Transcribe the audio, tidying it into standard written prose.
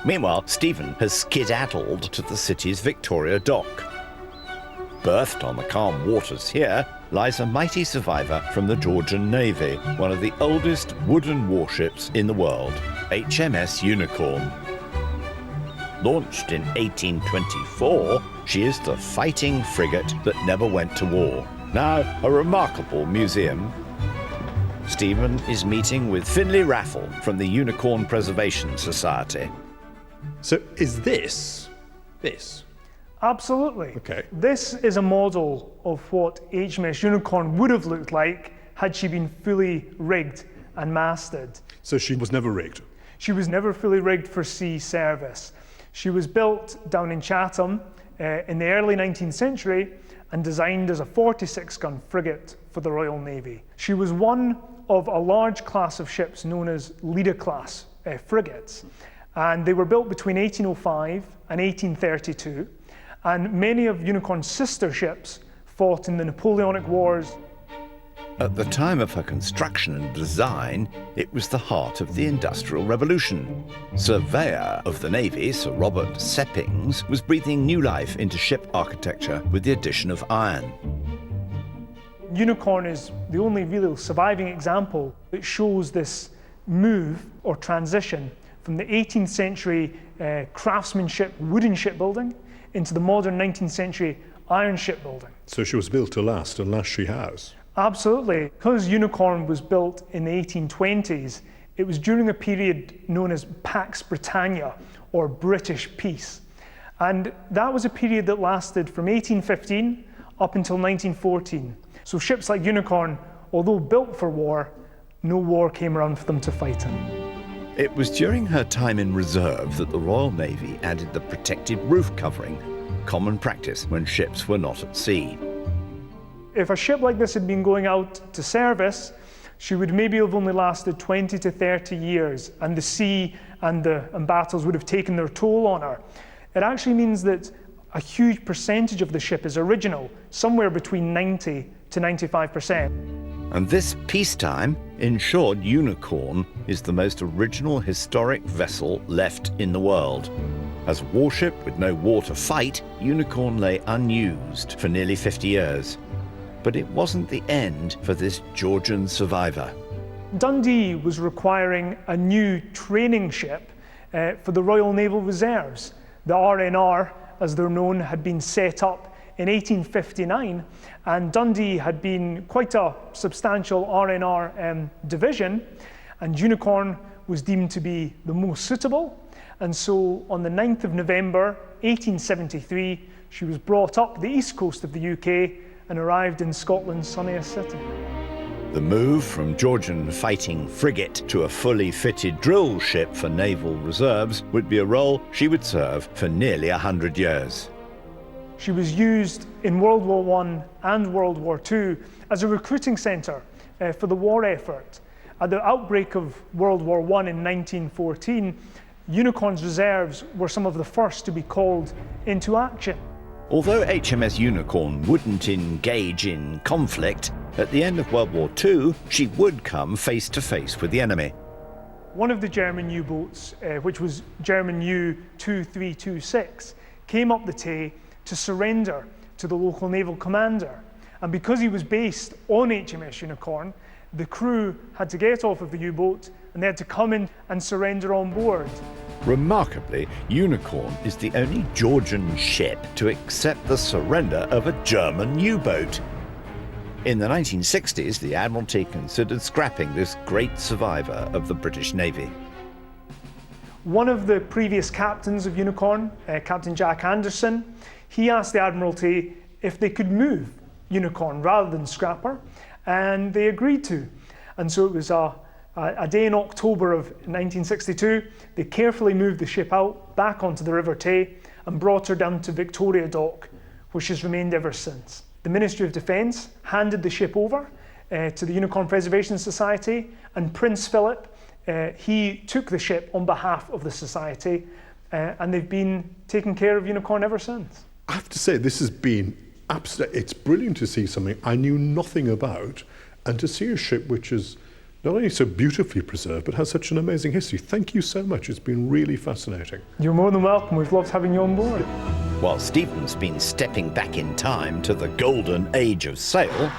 Meanwhile, Stephen has skedaddled to the city's Victoria Dock. Berthed on the calm waters here lies a mighty survivor from the Georgian Navy, one of the oldest wooden warships in the world, HMS Unicorn. Launched in 1824, she is the fighting frigate that never went to war. Now a remarkable museum. Stephen is meeting with Finlay Raffle from the Unicorn Preservation Society. So is this? Absolutely. Okay. This is a model of what HMS Unicorn would have looked like had she been fully rigged and masted. So she was never rigged? She was never fully rigged for sea service. She was built down in Chatham in the early 19th century and designed as a 46-gun frigate for the Royal Navy. She was one of a large class of ships known as Leader-class frigates, and they were built between 1805 and 1832, and many of Unicorn's sister ships fought in the Napoleonic Wars. At the time of her construction and design, it was the heart of the Industrial Revolution. Surveyor of the Navy, Sir Robert Seppings, was breathing new life into ship architecture with the addition of iron. Unicorn is the only real surviving example that shows this move or transition from the 18th century craftsmanship wooden shipbuilding into the modern 19th century iron shipbuilding. So she was built to last, and last she has. Absolutely. Because Unicorn was built in the 1820s, it was during a period known as Pax Britannia, or British peace. And that was a period that lasted from 1815 up until 1914. So ships like Unicorn, although built for war, no war came around for them to fight in. It was during her time in reserve that the Royal Navy added the protected roof covering, common practice when ships were not at sea. If a ship like this had been going out to service, she would maybe have only lasted 20 to 30 years, and the sea and battles would have taken their toll on her. It actually means that a huge percentage of the ship is original, somewhere between 90 to 95%. And this peacetime ensured Unicorn is the most original historic vessel left in the world. As a warship with no war to fight, Unicorn lay unused for nearly 50 years. But it wasn't the end for this Georgian survivor. Dundee was requiring a new training ship for the Royal Naval Reserves. The RNR, as they're known, had been set up in 1859, and Dundee had been quite a substantial RNR division, and Unicorn was deemed to be the most suitable. And so on the 9th of November 1873, she was brought up the east coast of the UK and arrived in Scotland's sunniest city. The move from Georgian fighting frigate to a fully fitted drill ship for naval reserves would be a role she would serve for nearly 100 years. She was used in World War I and World War II as a recruiting centre for the war effort. At the outbreak of World War I in 1914, Unicorn's reserves were some of the first to be called into action. Although HMS Unicorn wouldn't engage in conflict, at the end of World War II, she would come face to face with the enemy. One of the German U-boats, which was German U-2326, came up the Tay to surrender to the local naval commander. And because he was based on HMS Unicorn, the crew had to get off of the U-boat and they had to come in and surrender on board. Remarkably, Unicorn is the only Georgian ship to accept the surrender of a German U-boat. In the 1960s, the Admiralty considered scrapping this great survivor of the British Navy. One of the previous captains of Unicorn, Captain Jack Anderson, he asked the Admiralty if they could move Unicorn rather than scrap her, and they agreed to. And so it was a day in October of 1962, they carefully moved the ship out back onto the River Tay and brought her down to Victoria Dock, which has remained ever since. The Ministry of Defence handed the ship over to the Unicorn Preservation Society, and Prince Philip, he took the ship on behalf of the Society, and they've been taking care of Unicorn ever since. I have to say, this has been absolutely, it's brilliant to see something I knew nothing about, and to see a ship which has not only so beautifully preserved, but has such an amazing history. Thank you so much. It's been really fascinating. You're more than welcome. We've loved having you on board. While Stephen's been stepping back in time to the golden age of sail,